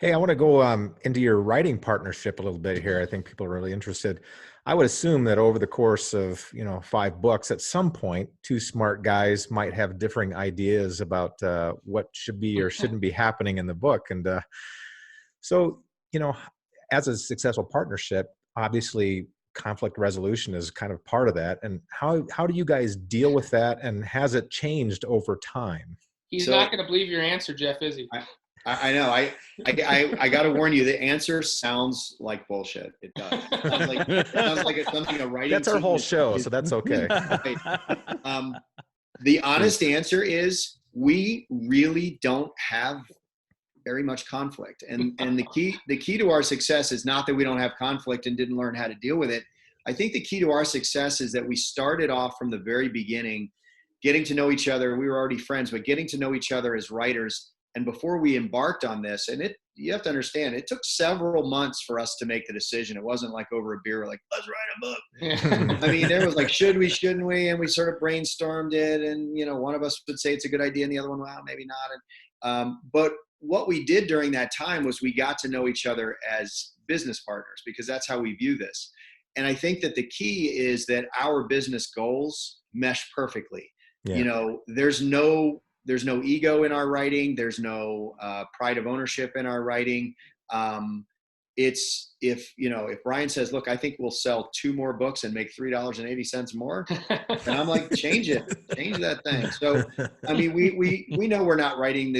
Hey, I want to go into your writing partnership a little bit here. I think people are really interested. I would assume that over the course of, 5 books, at some point, two smart guys might have differing ideas about what should be or shouldn't be happening in the book. And so, you know, as a successful partnership, obviously conflict resolution is kind of part of that. And how do you guys deal with that? And has it changed over time? He's So not going to believe your answer, Jeff, is he? I know. I got to warn you. The answer sounds like bullshit. It does. It sounds like it's something a writing. That's our team whole is- show, is- so that's okay. Right. Um, the honest answer is we really don't have very much conflict, and the key to our success is not that we don't have conflict and didn't learn how to deal with it. I think the key to our success is that we started off from the very beginning, getting to know each other. We were already friends, but getting to know each other as writers. And before we embarked on this, and you have to understand, it took several months for us to make the decision. It wasn't like over a beer, like, let's write a book. Yeah. I mean, there was like, should we, shouldn't we? And we sort of brainstormed it. And, one of us would say it's a good idea. And the other one, well, maybe not. But what we did during that time was we got to know each other as business partners, because that's how we view this. And I think that the key is that our business goals mesh perfectly. Yeah. There's no ego in our writing. There's no pride of ownership in our writing. It's if Brian says, look, I think we'll sell 2 more books and make $3.80 more. And I'm like, change that thing. So, I mean, we know we're not writing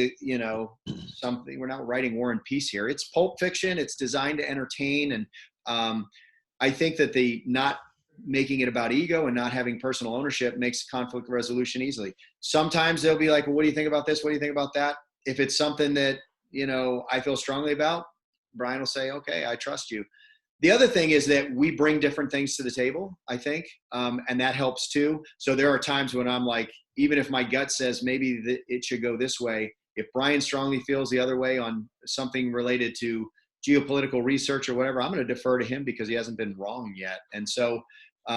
something, we're not writing War and Peace here. It's pulp fiction. It's designed to entertain. And I think that the not making it about ego and not having personal ownership makes conflict resolution easily. Sometimes they'll be like, well, what do you think about this? What do you think about that? If it's something that, I feel strongly about, Brian will say, okay, I trust you. The other thing is that we bring different things to the table, I think. And that helps too. So there are times when I'm like, even if my gut says maybe it should go this way, if Brian strongly feels the other way on something related to geopolitical research or whatever, I'm going to defer to him because he hasn't been wrong yet. And so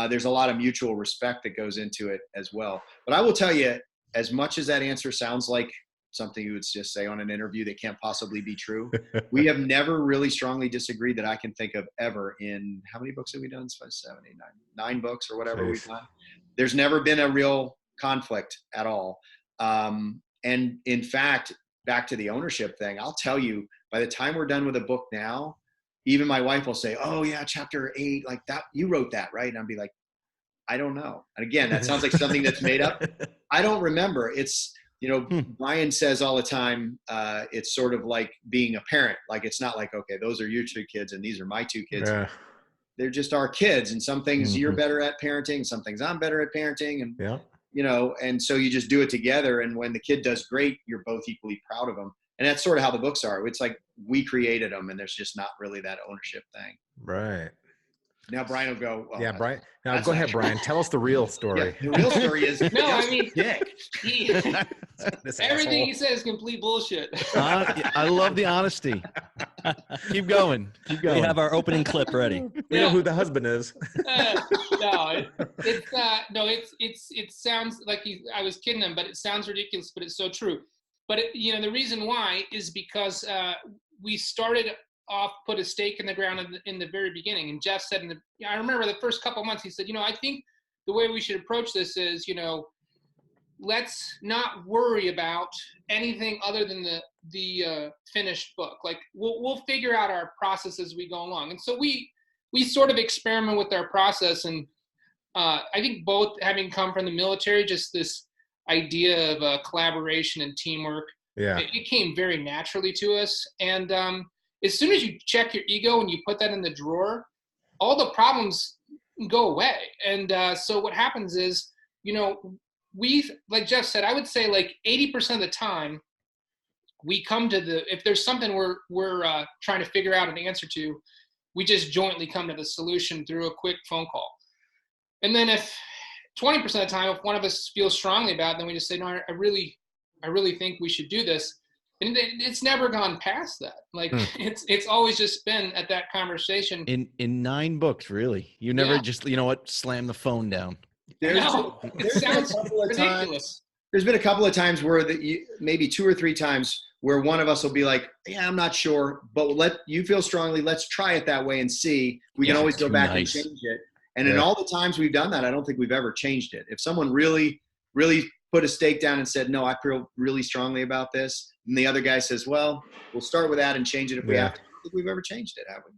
there's a lot of mutual respect that goes into it as well. But I will tell you, as much as that answer sounds like something you would just say on an interview that can't possibly be true, we have never really strongly disagreed that I can think of ever. In how many books have we done? 5, 7, 8, 9 books or whatever we've done. There's never been a real conflict at all. And in fact, back to the ownership thing, I'll tell you, by the time we're done with a book now, even my wife will say, oh yeah, chapter 8, like that, you wrote that, right? And I'll be like, I don't know. And again, that sounds like something that's made up. I don't remember. It's, Brian says all the time, it's sort of like being a parent. Like, it's not like, okay, those are your 2 kids and these are my 2 kids. Yeah. They're just our kids. And some things you're better at parenting, some things I'm better at parenting. And, and so you just do it together. And when the kid does great, you're both equally proud of them. And that's sort of how the books are. It's like we created them and there's just not really that ownership thing. Right. Now Brian will go, well, Yeah, Brian. Now go ahead, Brian. Tell us the real story. Yeah, the real story is No, I mean, dick. This everything asshole. he says is complete bullshit. I love the honesty. Keep going. Keep We going. have our opening clip ready. We know who the husband is. No, it's not. No, it sounds like I was kidding him, but it sounds ridiculous, but it's so true. But the reason why is because we started off, put a stake in the ground in the very beginning. And Jeff said, I remember the first couple of months, he said, I think the way we should approach this is, let's not worry about anything other than the finished book. Like we'll figure out our process as we go along. And so we sort of experiment with our process. And I think both having come from the military, just this idea of collaboration and teamwork, it came very naturally to us. And as soon as you check your ego and you put that in the drawer, all the problems go away. And so what happens is, we, like Jeff said, I would say like 80% of the time, we come to if there's something we're trying to figure out an answer to, we just jointly come to the solution through a quick phone call. And then if 20% of the time, if one of us feels strongly about it, then we just say, no, I really think we should do this. And it's never gone past that. Like it's always just been at that conversation. In 9 books, really. You never just, slam the phone down. It sounds ridiculous. There's been a couple of times where maybe 2 or 3 times where one of us will be like, yeah, I'm not sure, but let you feel strongly. Let's try it that way and see. We can always go back and change it. And in all the times we've done that, I don't think we've ever changed it. If someone really, really put a stake down and said, no, I feel really strongly about this, and the other guy says, well, we'll start with that and change it if we have to. I don't think we've ever changed it, have we?